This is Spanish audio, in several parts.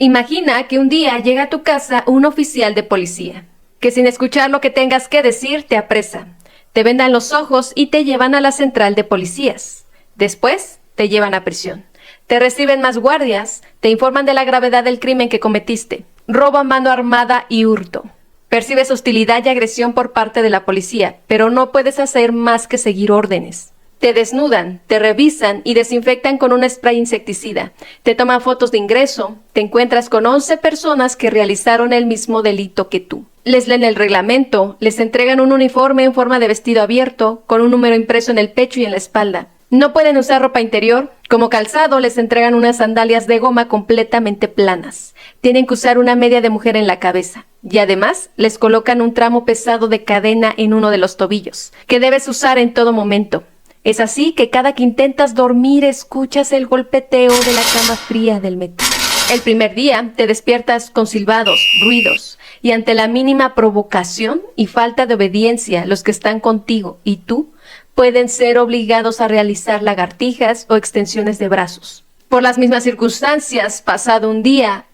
Imagina que un día llega a tu casa un oficial de policía, que sin escuchar lo que tengas que decir te apresa, te vendan los ojos y te llevan a la central de policías. Después te llevan a prisión. Te reciben más guardias, te informan de la gravedad del crimen que cometiste, robo a mano armada y hurto. Percibes hostilidad y agresión por parte de la policía, pero no puedes hacer más que seguir órdenes. Te desnudan, te revisan y desinfectan con un spray insecticida. Te toman fotos de ingreso, te encuentras con 11 personas que realizaron el mismo delito que tú. Les leen el reglamento, les entregan un uniforme en forma de vestido abierto, con un número impreso en el pecho y en la espalda. No pueden usar ropa interior. Como calzado les entregan unas sandalias de goma completamente planas. Tienen que usar una media de mujer en la cabeza. Y además les colocan un tramo pesado de cadena en uno de los tobillos, que debes usar en todo momento. Es así que cada que intentas dormir escuchas el golpeteo de la cama fría del metal. El primer día te despiertas con silbados, ruidos, y ante la mínima provocación y falta de obediencia, los que están contigo y tú pueden ser obligados a realizar lagartijas o extensiones de brazos. Por las mismas circunstancias, pasado un día,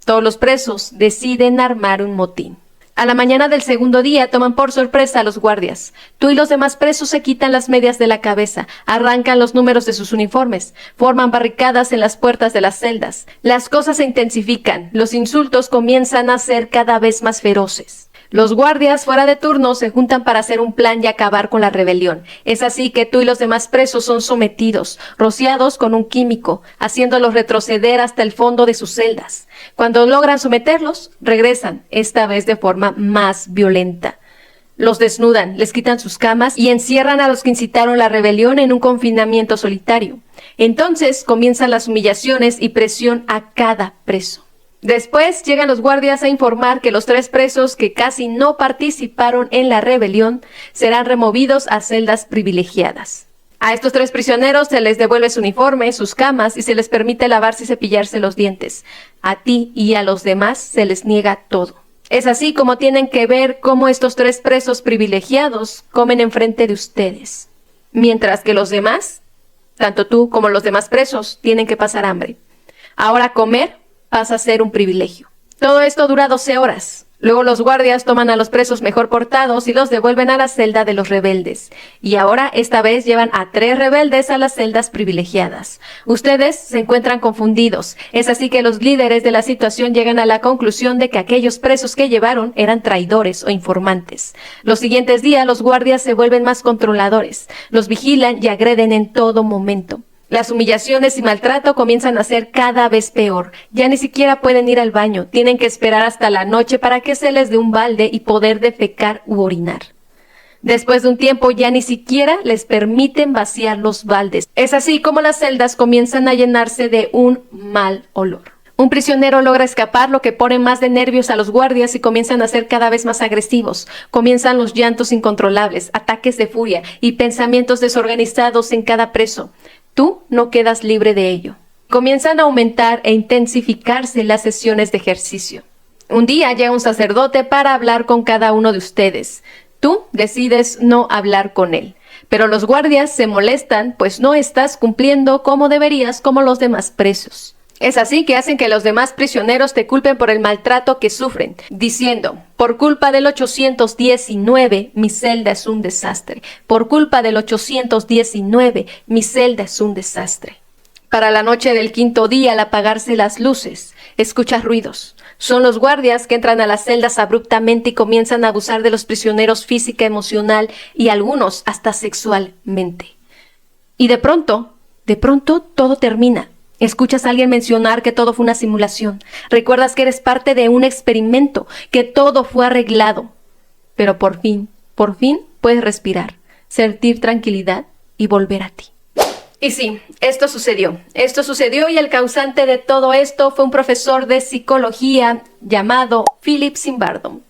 todos los presos deciden armar un motín. A la mañana del segundo día toman por sorpresa a los guardias. Tú y los demás presos se quitan las medias de la cabeza, arrancan los números de sus uniformes, forman barricadas en las puertas de las celdas. Las cosas se intensifican, los insultos comienzan a ser cada vez más feroces. Los guardias fuera de turno se juntan para hacer un plan y acabar con la rebelión. Es así que tú y los demás presos son sometidos, rociados con un químico, haciéndolos retroceder hasta el fondo de sus celdas. Cuando logran someterlos, regresan, esta vez de forma más violenta. Los desnudan, les quitan sus camas y encierran a los que incitaron la rebelión en un confinamiento solitario. Entonces comienzan las humillaciones y presión a cada preso. Después llegan los guardias a informar que los 3 presos que casi no participaron en la rebelión serán removidos a celdas privilegiadas. A estos 3 prisioneros se les devuelve su uniforme, sus camas y se les permite lavarse y cepillarse los dientes. A ti y a los demás se les niega todo. Es así como tienen que ver cómo estos 3 presos privilegiados comen enfrente de ustedes, mientras que los demás, tanto tú como los demás presos, tienen que pasar hambre. Ahora comer pasa a ser un privilegio. Todo esto dura 12 horas. Luego los guardias toman a los presos mejor portados y los devuelven a la celda de los rebeldes. Y ahora esta vez llevan a 3 rebeldes a las celdas privilegiadas. Ustedes se encuentran confundidos. Es así que los líderes de la situación llegan a la conclusión de que aquellos presos que llevaron eran traidores o informantes. Los siguientes días los guardias se vuelven más controladores. Los vigilan y agreden en todo momento. Las humillaciones y maltrato comienzan a ser cada vez peor. Ya ni siquiera pueden ir al baño. Tienen que esperar hasta la noche para que se les dé un balde y poder defecar u orinar. Después de un tiempo ya ni siquiera les permiten vaciar los baldes. Es así como las celdas comienzan a llenarse de un mal olor. Un prisionero logra escapar, lo que pone más de nervios a los guardias y comienzan a ser cada vez más agresivos. Comienzan los llantos incontrolables, ataques de furia y pensamientos desorganizados en cada preso. Tú no quedas libre de ello. Comienzan a aumentar e intensificarse las sesiones de ejercicio. Un día llega un sacerdote para hablar con cada uno de ustedes. Tú decides no hablar con él. Pero los guardias se molestan, pues no estás cumpliendo como deberías como los demás presos. Es así que hacen que los demás prisioneros te culpen por el maltrato que sufren, diciendo: por culpa del 819, mi celda es un desastre. Por culpa del 819, mi celda es un desastre. Para la noche del 5.º día, al apagarse las luces, escuchas ruidos. Son los guardias que entran a las celdas abruptamente y comienzan a abusar de los prisioneros física, emocional y algunos hasta sexualmente. Y de pronto todo termina. Escuchas a alguien mencionar que todo fue una simulación. Recuerdas que eres parte de un experimento, que todo fue arreglado. Pero por fin puedes respirar, sentir tranquilidad y volver a ti. Y sí, esto sucedió y el causante de todo esto fue un profesor de psicología llamado Philip Zimbardo,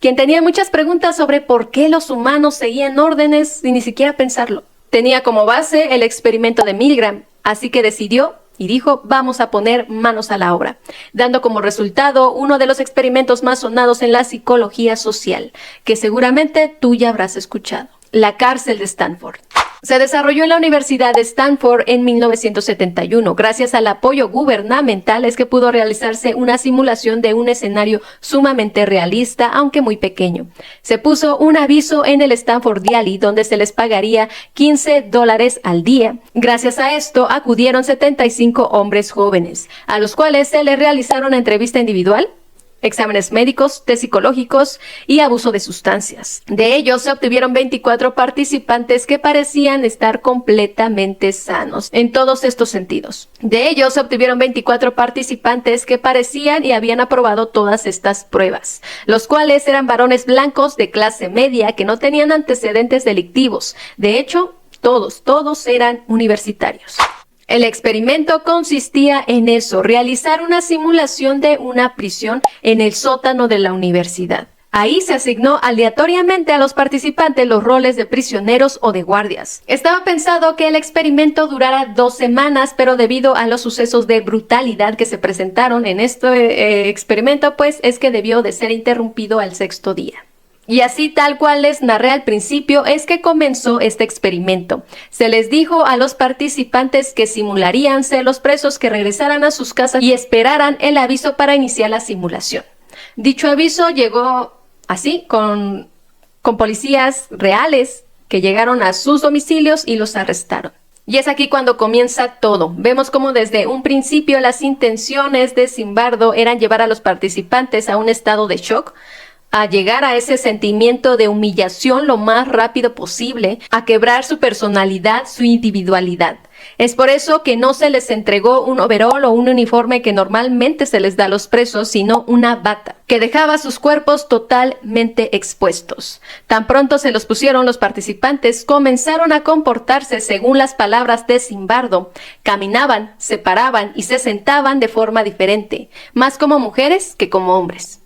quien tenía muchas preguntas sobre por qué los humanos seguían órdenes sin ni siquiera pensarlo. Tenía como base el experimento de Milgram, así que decidió y dijo: vamos a poner manos a la obra, dando como resultado uno de los experimentos más sonados en la psicología social, que seguramente tú ya habrás escuchado: la cárcel de Stanford. Se desarrolló en la Universidad de Stanford en 1971. Gracias al apoyo gubernamental es que pudo realizarse una simulación de un escenario sumamente realista, aunque muy pequeño. Se puso un aviso en el Stanford Diary donde se les pagaría $15 al día. Gracias a esto acudieron 75 hombres jóvenes, a los cuales se les realizaron una entrevista individual, exámenes médicos, test psicológicos y abuso de sustancias. De ellos se obtuvieron 24 participantes que parecían estar completamente sanos en todos estos sentidos. De ellos se obtuvieron 24 participantes que parecían y habían aprobado todas estas pruebas, los cuales eran varones blancos de clase media que no tenían antecedentes delictivos. De hecho, todos eran universitarios. El experimento consistía en eso, realizar una simulación de una prisión en el sótano de la universidad. Ahí se asignó aleatoriamente a los participantes los roles de prisioneros o de guardias. Estaba pensado que el experimento durara 2 semanas, pero debido a los sucesos de brutalidad que se presentaron en este experimento, pues es que debió de ser interrumpido al 6º día. Y así, tal cual les narré al principio, es que comenzó este experimento. Se les dijo a los participantes que simularían ser los presos, que regresaran a sus casas y esperaran el aviso para iniciar la simulación. Dicho aviso llegó así, con policías reales que llegaron a sus domicilios y los arrestaron. Y es aquí cuando comienza todo. Vemos como desde un principio las intenciones de Zimbardo eran llevar a los participantes a un estado de shock, a llegar a ese sentimiento de humillación lo más rápido posible, a quebrar su personalidad, su individualidad. Es por eso que no se les entregó un overol o un uniforme que normalmente se les da a los presos, sino una bata, que dejaba sus cuerpos totalmente expuestos. Tan pronto se los pusieron, los participantes comenzaron a comportarse según las palabras de Zimbardo. Caminaban, se paraban y se sentaban de forma diferente, más como mujeres que como hombres.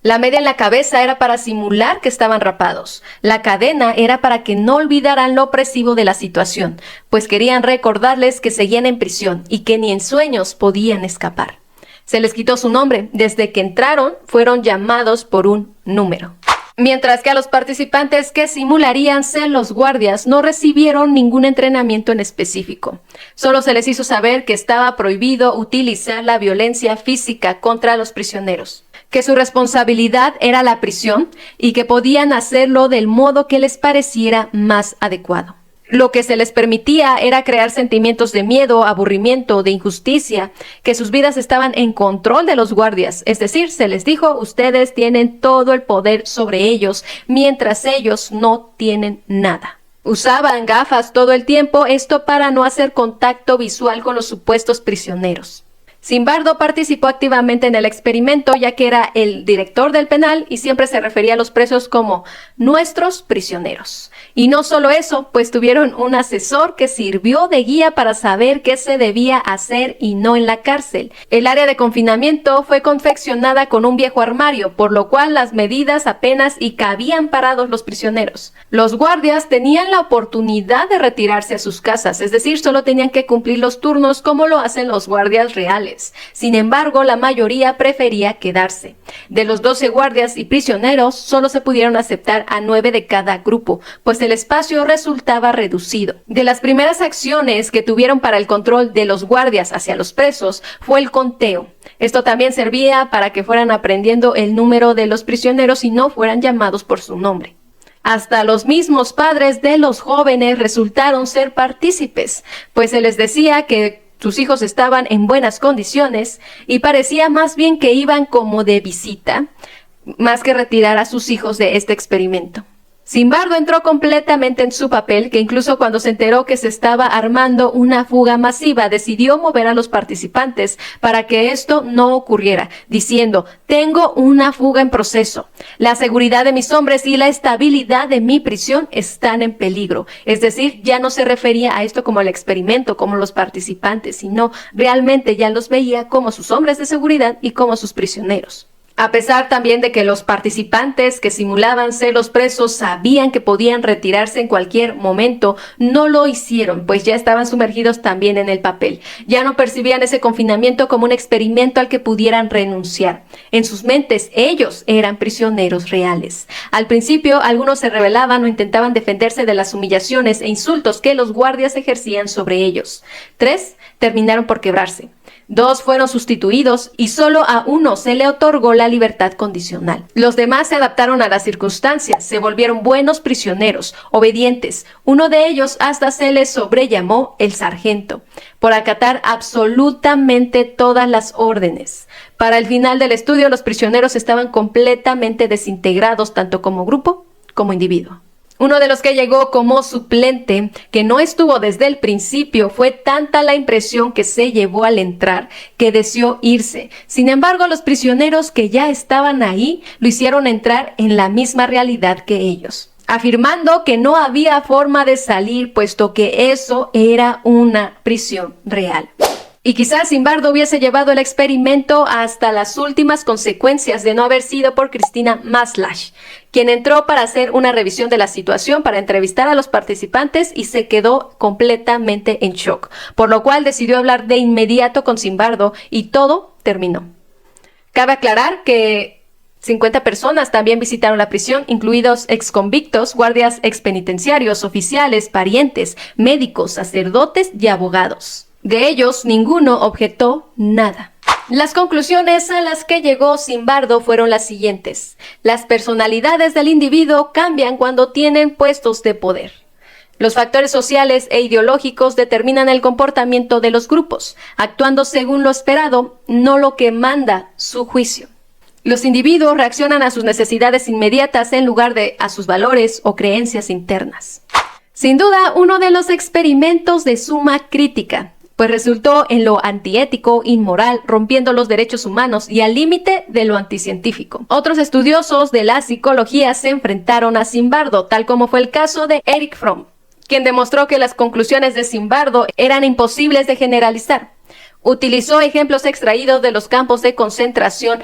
La media en la cabeza era para simular que estaban rapados. La cadena era para que no olvidaran lo opresivo de la situación, pues querían recordarles que seguían en prisión y que ni en sueños podían escapar. Se les quitó su nombre. Desde que entraron, fueron llamados por un número. Mientras que a los participantes que simularían ser los guardias no recibieron ningún entrenamiento en específico. Solo se les hizo saber que estaba prohibido utilizar la violencia física contra los prisioneros, que su responsabilidad era la prisión y que podían hacerlo del modo que les pareciera más adecuado. Lo que se les permitía era crear sentimientos de miedo, aburrimiento, de injusticia, que sus vidas estaban en control de los guardias. Es decir, se les dijo, ustedes tienen todo el poder sobre ellos, mientras ellos no tienen nada. Usaban gafas todo el tiempo, esto para no hacer contacto visual con los supuestos prisioneros. Zimbardo participó activamente en el experimento, ya que era el director del penal y siempre se refería a los presos como nuestros prisioneros. Y no solo eso, pues tuvieron un asesor que sirvió de guía para saber qué se debía hacer y no en la cárcel. El área de confinamiento fue confeccionada con un viejo armario, por lo cual las medidas apenas y cabían parados los prisioneros. Los guardias tenían la oportunidad de retirarse a sus casas, es decir, solo tenían que cumplir los turnos como lo hacen los guardias reales. Sin embargo, la mayoría prefería quedarse. De los 12 guardias y prisioneros, solo se pudieron aceptar a 9 de cada grupo, pues el espacio resultaba reducido. De las primeras acciones que tuvieron para el control de los guardias hacia los presos fue el conteo. Esto también servía para que fueran aprendiendo el número de los prisioneros y no fueran llamados por su nombre. Hasta los mismos padres de los jóvenes resultaron ser partícipes, pues se les decía que sus hijos estaban en buenas condiciones y parecía más bien que iban como de visita, más que retirar a sus hijos de este experimento. Zimbardo entró completamente en su papel, que incluso cuando se enteró que se estaba armando una fuga masiva, decidió mover a los participantes para que esto no ocurriera, diciendo, tengo una fuga en proceso. La seguridad de mis hombres y la estabilidad de mi prisión están en peligro. Es decir, ya no se refería a esto como el experimento, como los participantes, sino realmente ya los veía como sus hombres de seguridad y como sus prisioneros. A pesar también de que los participantes que simulaban ser los presos sabían que podían retirarse en cualquier momento, no lo hicieron, pues ya estaban sumergidos también en el papel. Ya no percibían ese confinamiento como un experimento al que pudieran renunciar. En sus mentes, ellos eran prisioneros reales. Al principio, algunos se rebelaban o intentaban defenderse de las humillaciones e insultos que los guardias ejercían sobre ellos. 3 terminaron por quebrarse. 2 fueron sustituidos y solo a 1 se le otorgó la libertad condicional. Los demás se adaptaron a las circunstancias, se volvieron buenos prisioneros, obedientes. Uno de ellos hasta se le sobrellamó el sargento, por acatar absolutamente todas las órdenes. Para el final del estudio, los prisioneros estaban completamente desintegrados, tanto como grupo como individuo. Uno de los que llegó como suplente, que no estuvo desde el principio, fue tanta la impresión que se llevó al entrar, que deseó irse. Sin embargo, los prisioneros que ya estaban ahí, lo hicieron entrar en la misma realidad que ellos, afirmando que no había forma de salir, puesto que eso era una prisión real. Y quizás Zimbardo hubiese llevado el experimento hasta las últimas consecuencias de no haber sido por Cristina Maslach, quien entró para hacer una revisión de la situación, para entrevistar a los participantes y se quedó completamente en shock, por lo cual decidió hablar de inmediato con Zimbardo y todo terminó. Cabe aclarar que 50 personas también visitaron la prisión, incluidos exconvictos, guardias expenitenciarios, oficiales, parientes, médicos, sacerdotes y abogados. De ellos, ninguno objetó nada. Las conclusiones a las que llegó Zimbardo fueron las siguientes. Las personalidades del individuo cambian cuando tienen puestos de poder. Los factores sociales e ideológicos determinan el comportamiento de los grupos, actuando según lo esperado, no lo que manda su juicio. Los individuos reaccionan a sus necesidades inmediatas en lugar de a sus valores o creencias internas. Sin duda, uno de los experimentos de suma crítica, pues resultó en lo antiético, inmoral, rompiendo los derechos humanos y al límite de lo anticientífico. Otros estudiosos de la psicología se enfrentaron a Zimbardo, tal como fue el caso de Erich Fromm, quien demostró que las conclusiones de Zimbardo eran imposibles de generalizar. Utilizó ejemplos extraídos de los campos de concentración,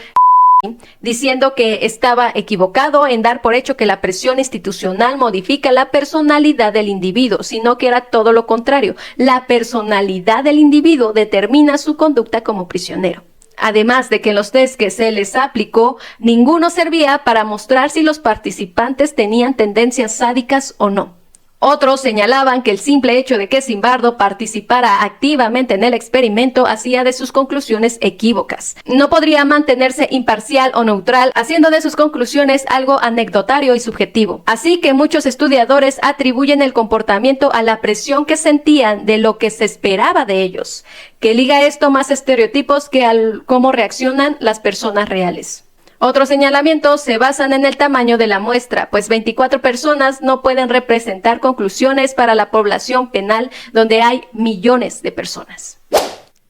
diciendo que estaba equivocado en dar por hecho que la presión institucional modifica la personalidad del individuo, sino que era todo lo contrario. La personalidad del individuo determina su conducta como prisionero. Además de que en los test que se les aplicó, ninguno servía para mostrar si los participantes tenían tendencias sádicas o no. Otros señalaban que el simple hecho de que Zimbardo participara activamente en el experimento hacía de sus conclusiones equívocas. No podría mantenerse imparcial o neutral, haciendo de sus conclusiones algo anecdotario y subjetivo. Así que muchos estudiadores atribuyen el comportamiento a la presión que sentían de lo que se esperaba de ellos, que liga esto más estereotipos que al cómo reaccionan las personas reales. Otros señalamientos se basan en el tamaño de la muestra, pues 24 personas no pueden representar conclusiones para la población penal donde hay millones de personas.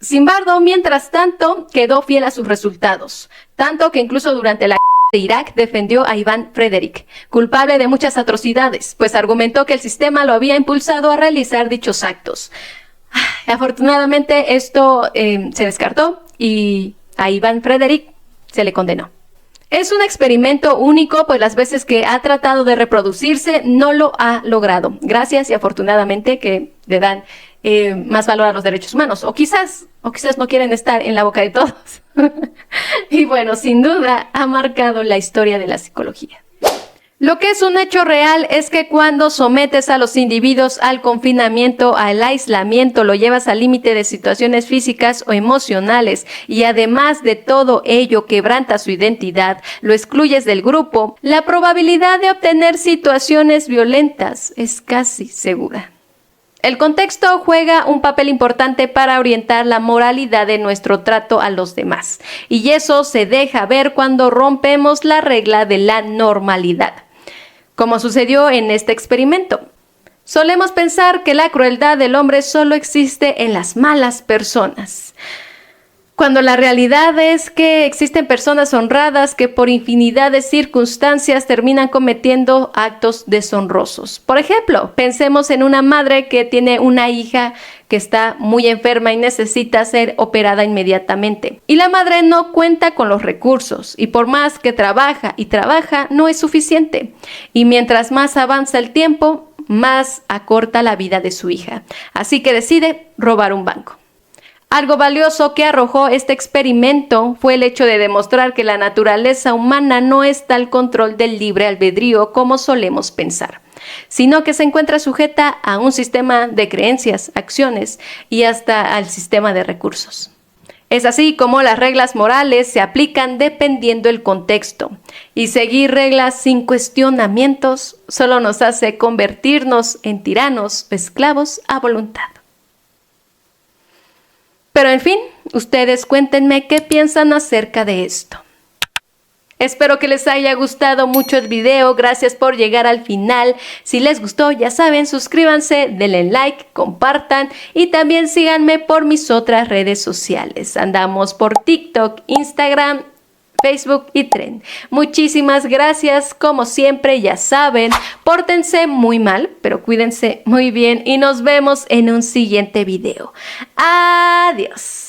Zimbardo, mientras tanto, quedó fiel a sus resultados, tanto que incluso durante la de Irak defendió a Iván Frederick, culpable de muchas atrocidades, pues argumentó que el sistema lo había impulsado a realizar dichos actos. Afortunadamente esto se descartó y a Iván Frederick se le condenó. Es un experimento único, pues las veces que ha tratado de reproducirse no lo ha logrado. Gracias y afortunadamente que le dan más valor a los derechos humanos. O quizás no quieren estar en la boca de todos. Y bueno, sin duda ha marcado la historia de la psicología. Lo que es un hecho real es que cuando sometes a los individuos al confinamiento, al aislamiento, lo llevas al límite de situaciones físicas o emocionales y además de todo ello quebranta su identidad, lo excluyes del grupo, la probabilidad de obtener situaciones violentas es casi segura. El contexto juega un papel importante para orientar la moralidad de nuestro trato a los demás, y eso se deja ver cuando rompemos la regla de la normalidad, como sucedió en este experimento. Solemos pensar que la crueldad del hombre solo existe en las malas personas. cuando la realidad es que existen personas honradas que por infinidad de circunstancias terminan cometiendo actos deshonrosos. Por ejemplo, pensemos en una madre que tiene una hija que está muy enferma y necesita ser operada inmediatamente. Y la madre no cuenta con los recursos y por más que trabaja y trabaja, no es suficiente. Y mientras más avanza el tiempo, más acorta la vida de su hija. Así que decide robar un banco. Algo valioso que arrojó este experimento fue el hecho de demostrar que la naturaleza humana no está al control del libre albedrío como solemos pensar, sino que se encuentra sujeta a un sistema de creencias, acciones y hasta al sistema de recursos. Es así como las reglas morales se aplican dependiendo del contexto, y seguir reglas sin cuestionamientos solo nos hace convertirnos en tiranos o esclavos a voluntad. Pero en fin, ustedes cuéntenme qué piensan acerca de esto. Espero que les haya gustado mucho el video, gracias por llegar al final. Si les gustó, ya saben, suscríbanse, denle like, compartan y también síganme por mis otras redes sociales. Andamos por TikTok, Instagram, Facebook y Tren. Muchísimas gracias, como siempre ya saben, pórtense muy mal, pero cuídense muy bien y nos vemos en un siguiente video. Adiós.